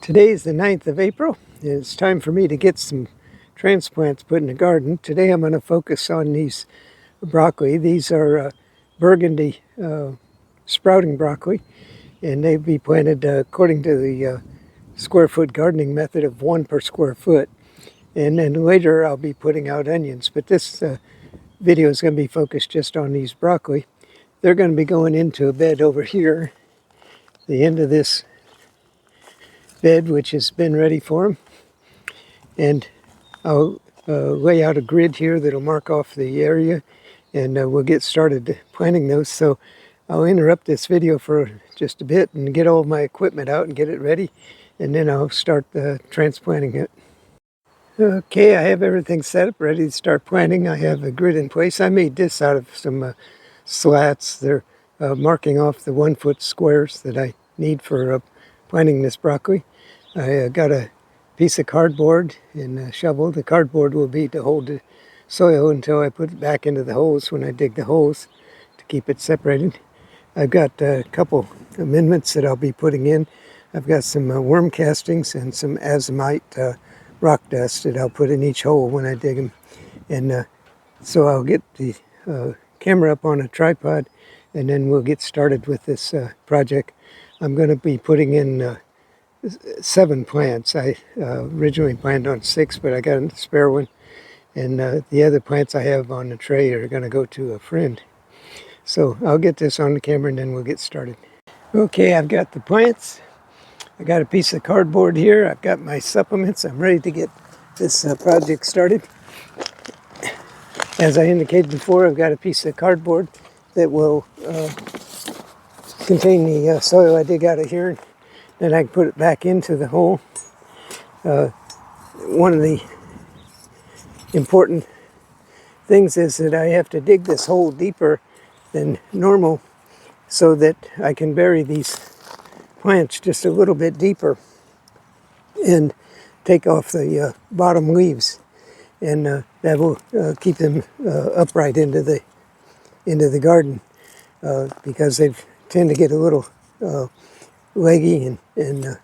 Today is the 9th of April, and it's time for me to get some transplants put in the garden. Today I'm going to focus on these broccoli. These are Burgundy sprouting broccoli, and they'll be planted according to the square foot gardening method of 1 per square foot. And then later I'll be putting out onions, but this video is going to be focused just on these broccoli. They're going to be going into a bed over here, the end of this bed, which has been ready for them. And I'll lay out a grid here that'll mark off the area, and we'll get started planting those. So I'll interrupt this video for just a bit and get all my equipment out and get it ready, and then I'll start transplanting it. Okay, I have everything set up, ready to start planting. I have a grid in place. I made this out of some slats. They're marking off the 1 foot squares that I need for planting this broccoli. I got a piece of cardboard and a shovel. The cardboard will be to hold the soil until I put it back into the holes when I dig the holes to keep it separated. I've got a couple amendments that I'll be putting in. I've got some worm castings and some Azomite rock dust that I'll put in each hole when I dig them. And so I'll get the camera up on a tripod, and then we'll get started with this project. I'm going to be putting in 7 plants. I originally planned on 6, but I got a spare one. And the other plants I have on the tray are going to go to a friend. So I'll get this on the camera and then we'll get started. Okay, I've got the plants. I got a piece of cardboard here. I've got my supplements. I'm ready to get this project started. As I indicated before, I've got a piece of cardboard that will contain the soil I dig out of here. Then I can put it back into the hole. One of the important things is that I have to dig this hole deeper than normal so that I can bury these plants just a little bit deeper and take off the bottom leaves, and that will keep them upright into the garden because they tend to get a little leggy and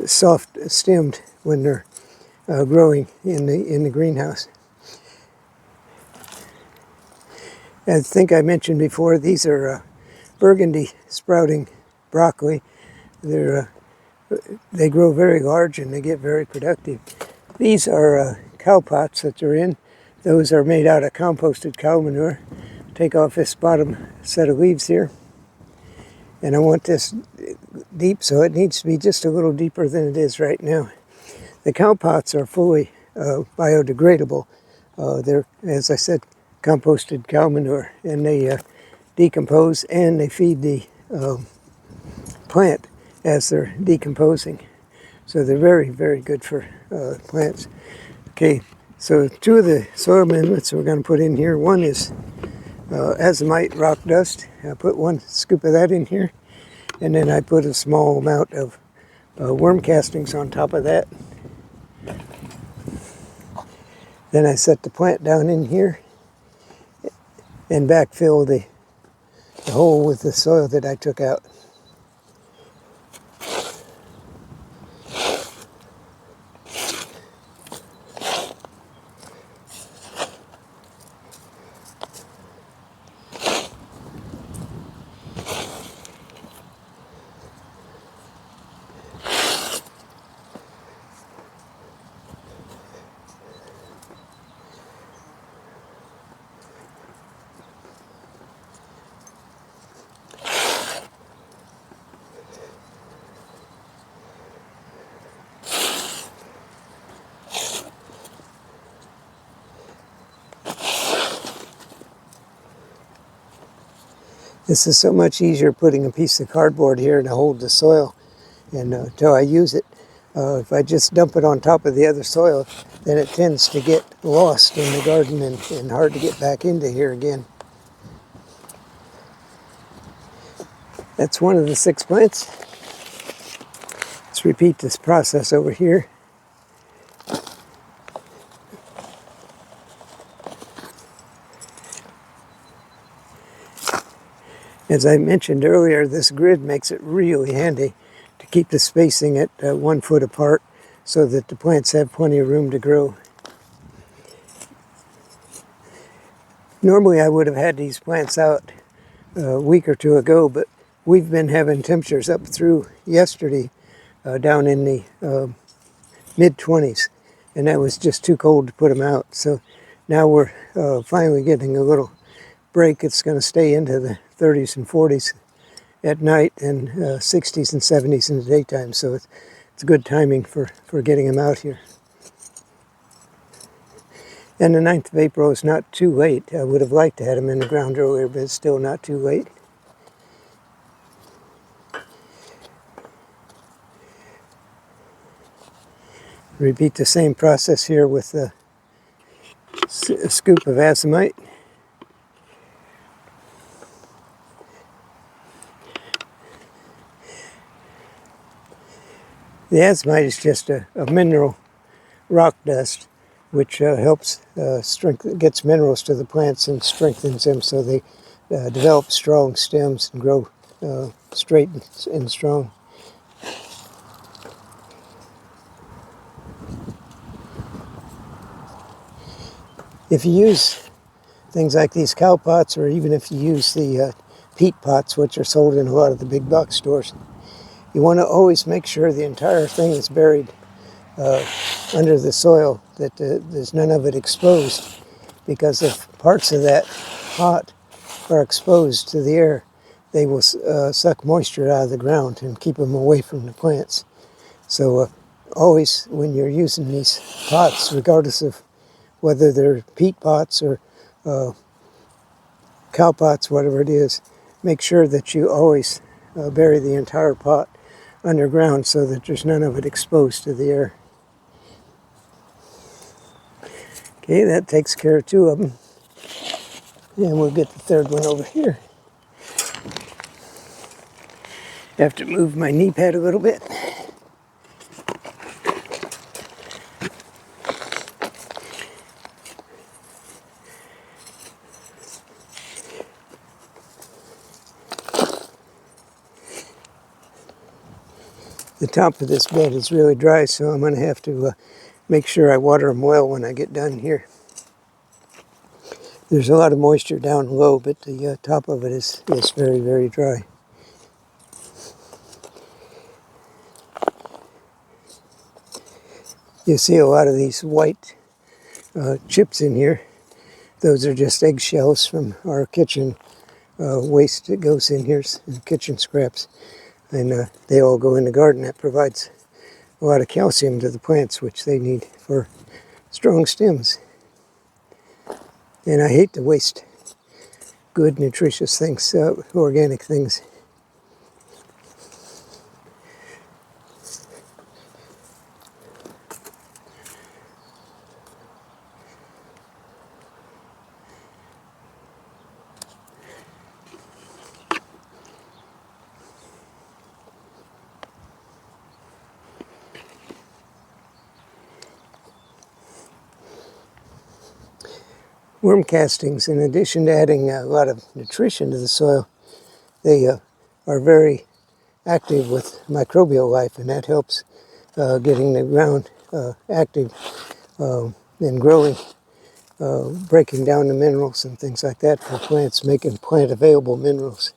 soft stemmed when they're growing in the greenhouse. I think I mentioned before, these are Burgundy sprouting broccoli. They grow very large and they get very productive. These are cow pots that they're in. Those are made out of composted cow manure. Take off this bottom set of leaves here. And I want this deep, so it needs to be just a little deeper than it is right now. The cow pots are fully biodegradable. They're, as I said, composted cow manure, and they decompose and they feed the plant as they're decomposing. So they're very, very good for plants. Okay, so 2 of the soil amendments we're going to put in here. One is Azomite rock dust. I put 1 scoop of that in here, and then I put a small amount of worm castings on top of that. Then I set the plant down in here and backfill the hole with the soil that I took out. This is so much easier putting a piece of cardboard here to hold the soil and until I use it. If I just dump it on top of the other soil, then it tends to get lost in the garden and hard to get back into here again. That's 1 of the 6 plants. Let's repeat this process over here. As I mentioned earlier, this grid makes it really handy to keep the spacing at 1 foot apart so that the plants have plenty of room to grow. Normally I would have had these plants out a week or two ago, but we've been having temperatures up through yesterday down in the mid-20s, and that was just too cold to put them out. So now we're finally getting a little break. It's going to stay into the 30s and 40s at night and 60s and 70s in the daytime. So it's good timing for getting them out here. And the 9th of April is not too late. I would have liked to have them in the ground earlier, but it's still not too late. Repeat the same process here with a scoop of Azomite. The Azomite is just a mineral rock dust which helps gets minerals to the plants and strengthens them so they develop strong stems and grow straight and strong. If you use things like these cow pots, or even if you use the peat pots, which are sold in a lot of the big box stores, you want to always make sure the entire thing is buried under the soil, that there's none of it exposed, because if parts of that pot are exposed to the air, they will suck moisture out of the ground and keep them away from the plants. So always when you're using these pots, regardless of whether they're peat pots or cow pots, whatever it is, make sure that you always bury the entire pot underground so that there's none of it exposed to the air. Okay, that takes care of 2 of them. And we'll get the 3rd one over here. I have to move my knee pad a little bit. The top of this bed is really dry, so I'm going to have to make sure I water them well when I get done here. There's a lot of moisture down low, but the top of it is very, very dry. You see a lot of these white chips in here. Those are just eggshells from our kitchen waste that goes in here, kitchen scraps. And they all go in the garden. That provides a lot of calcium to the plants, which they need for strong stems. And I hate to waste good, nutritious things, organic things. Worm castings, in addition to adding a lot of nutrition to the soil, they are very active with microbial life, and that helps getting the ground active and growing, breaking down the minerals and things like that for plants, making plant available minerals.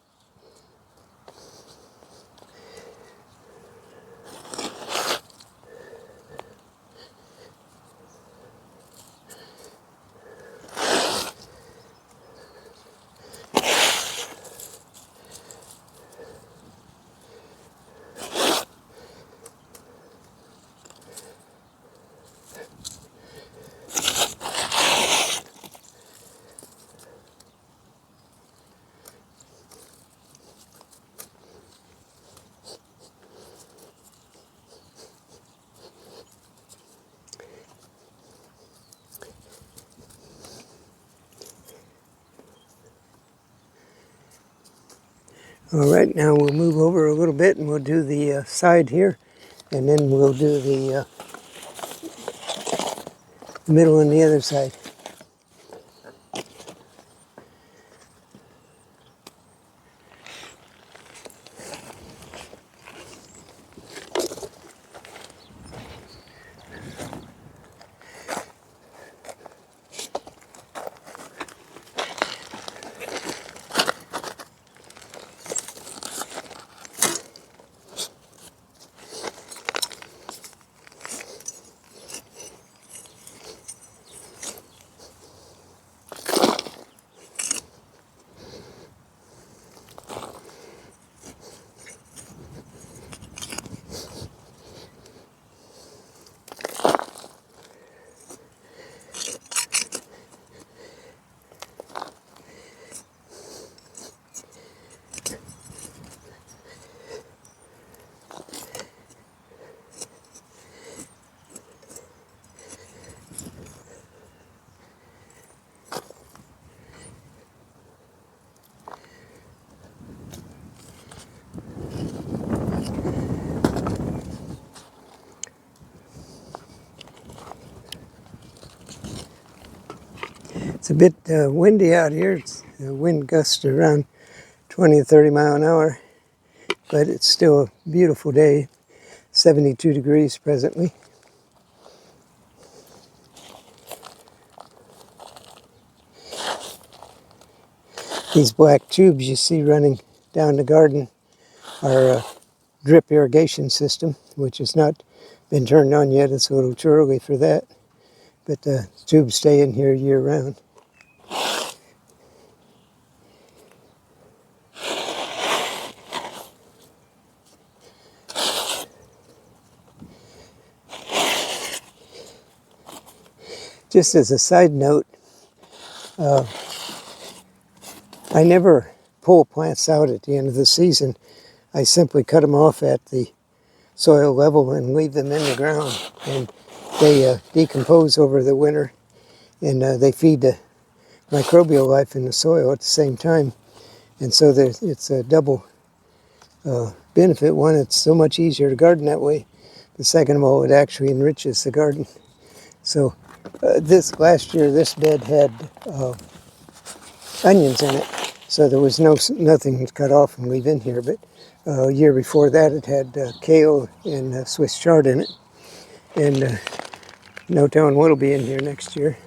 All right, now we'll move over a little bit and we'll do the side here, and then we'll do the middle on the other side. It's a bit windy out here. It's wind gusts around 20 to 30 mile an hour, but it's still a beautiful day. 72 degrees presently. These black tubes you see running down the garden are a drip irrigation system, which has not been turned on yet. It's a little too early for that, but the tubes stay in here year round. Just as a side note, I never pull plants out at the end of the season. I simply cut them off at the soil level and leave them in the ground. And they decompose over the winter, and they feed the microbial life in the soil at the same time. And so it's a double benefit. One, it's so much easier to garden that way. The second of all, it actually enriches the garden. So last year, this bed had onions in it, so there was nothing to cut off and leave in here. But a year before that, it had kale and Swiss chard in it, and no telling what'll be in here next year.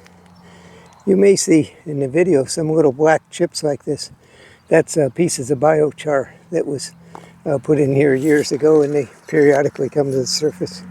You may see in the video some little black chips like this. That's pieces of biochar that was put in here years ago, and they periodically come to the surface.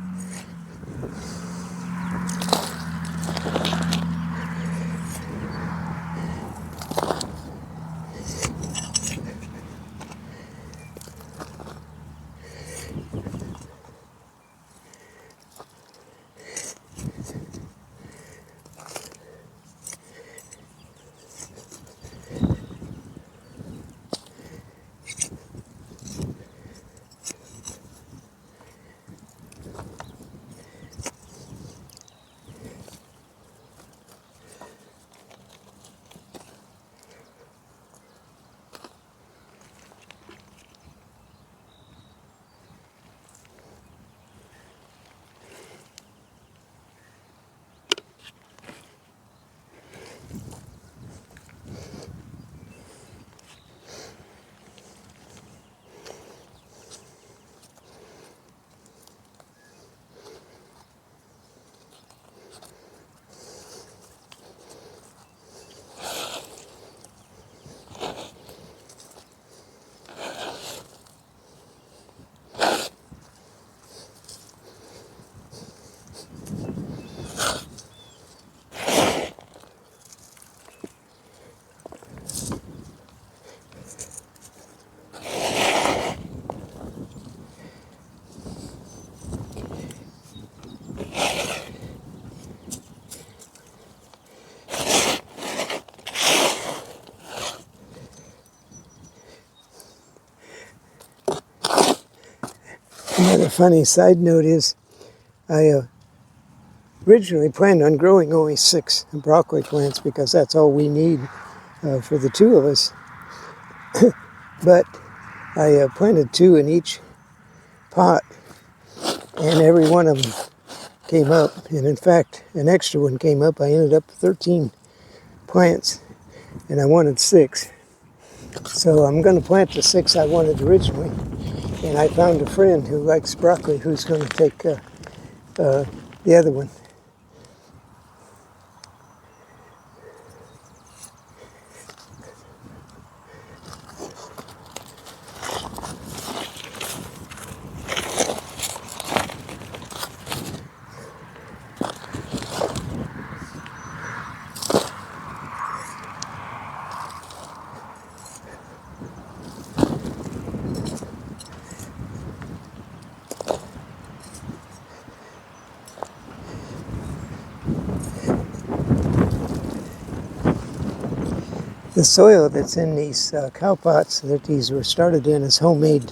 Another funny side note is I originally planned on growing only 6 broccoli plants because that's all we need for the 2 of us. But I planted 2 in each pot, and every one of them came up. And in fact, an extra one came up. I ended up with 13 plants, and I wanted 6. So I'm going to plant the 6 I wanted originally. And I found a friend who likes broccoli who's going to take the other one. The soil that's in these cow pots that these were started in is homemade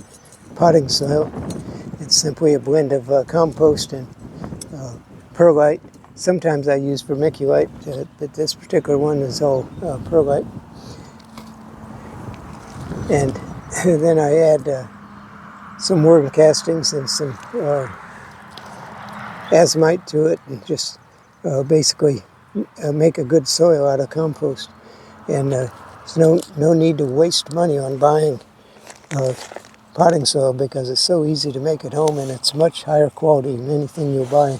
potting soil. It's simply a blend of compost and perlite. Sometimes I use vermiculite, but this particular one is all perlite. And then I add some worm castings and some Azomite to it, and just basically make a good soil out of compost. And there's no need to waste money on buying potting soil because it's so easy to make at home, and it's much higher quality than anything you'll buy.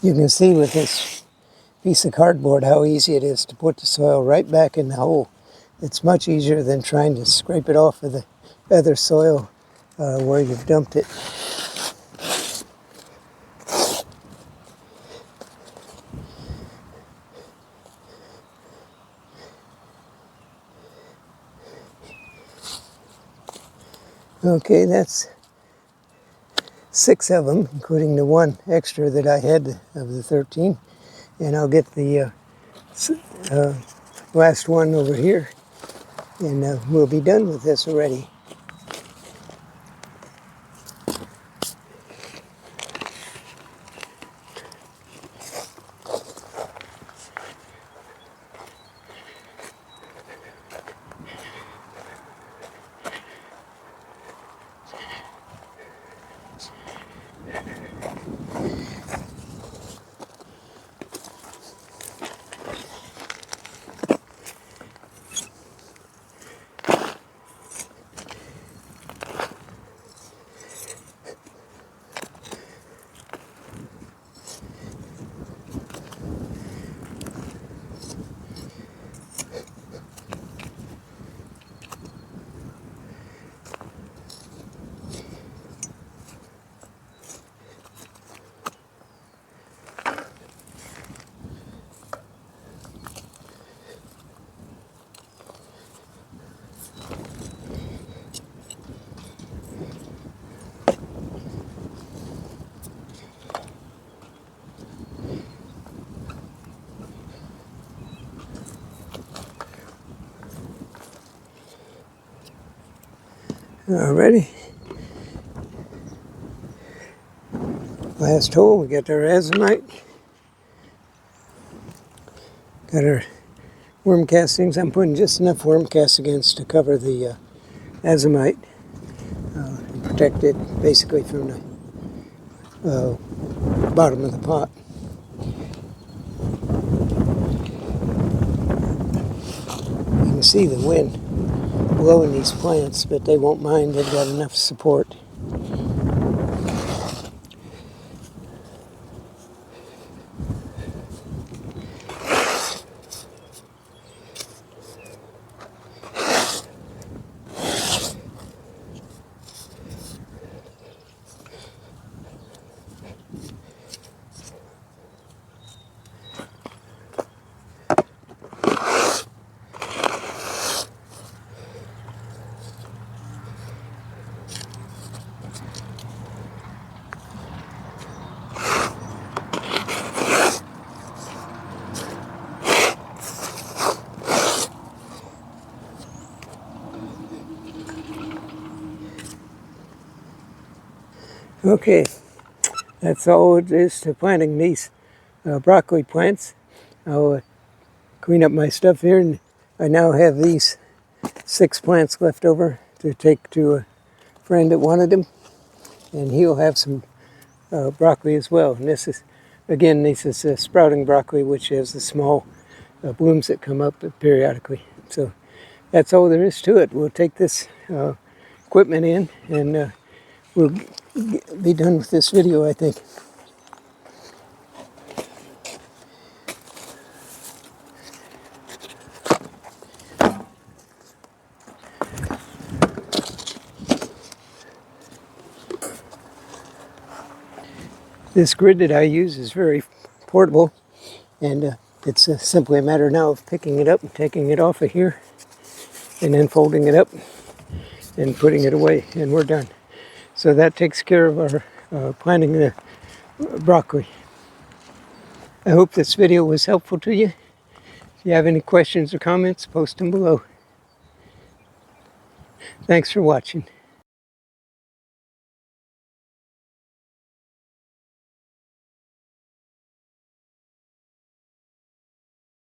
You can see with this piece of cardboard how easy it is to put the soil right back in the hole. It's much easier than trying to scrape it off of the other soil where you've dumped it. Okay, that's 6 of them, including the one extra that I had of the 13. And I'll get the last one over here, and we'll be done with this already. Alrighty. Last hole, we got our azomite. Got our worm castings. I'm putting just enough worm castings to cover the azomite and protect it basically from the bottom of the pot. You can see the wind blowing these plants, but they won't mind. They've got enough support. Okay, that's all it is to planting these broccoli plants. I'll clean up my stuff here, and I now have these 6 plants left over to take to a friend that wanted them, and he'll have some broccoli as well. And this is, again, this is sprouting broccoli, which has the small blooms that come up periodically. So that's all there is to it. We'll take this equipment in, and we'll be done with this video, I think. This grid that I use is very portable, and it's simply a matter now of picking it up and taking it off of here, and then folding it up and putting it away, and we're done. So that takes care of our planting the broccoli. I hope this video was helpful to you. If you have any questions or comments, post them below. Thanks for watching.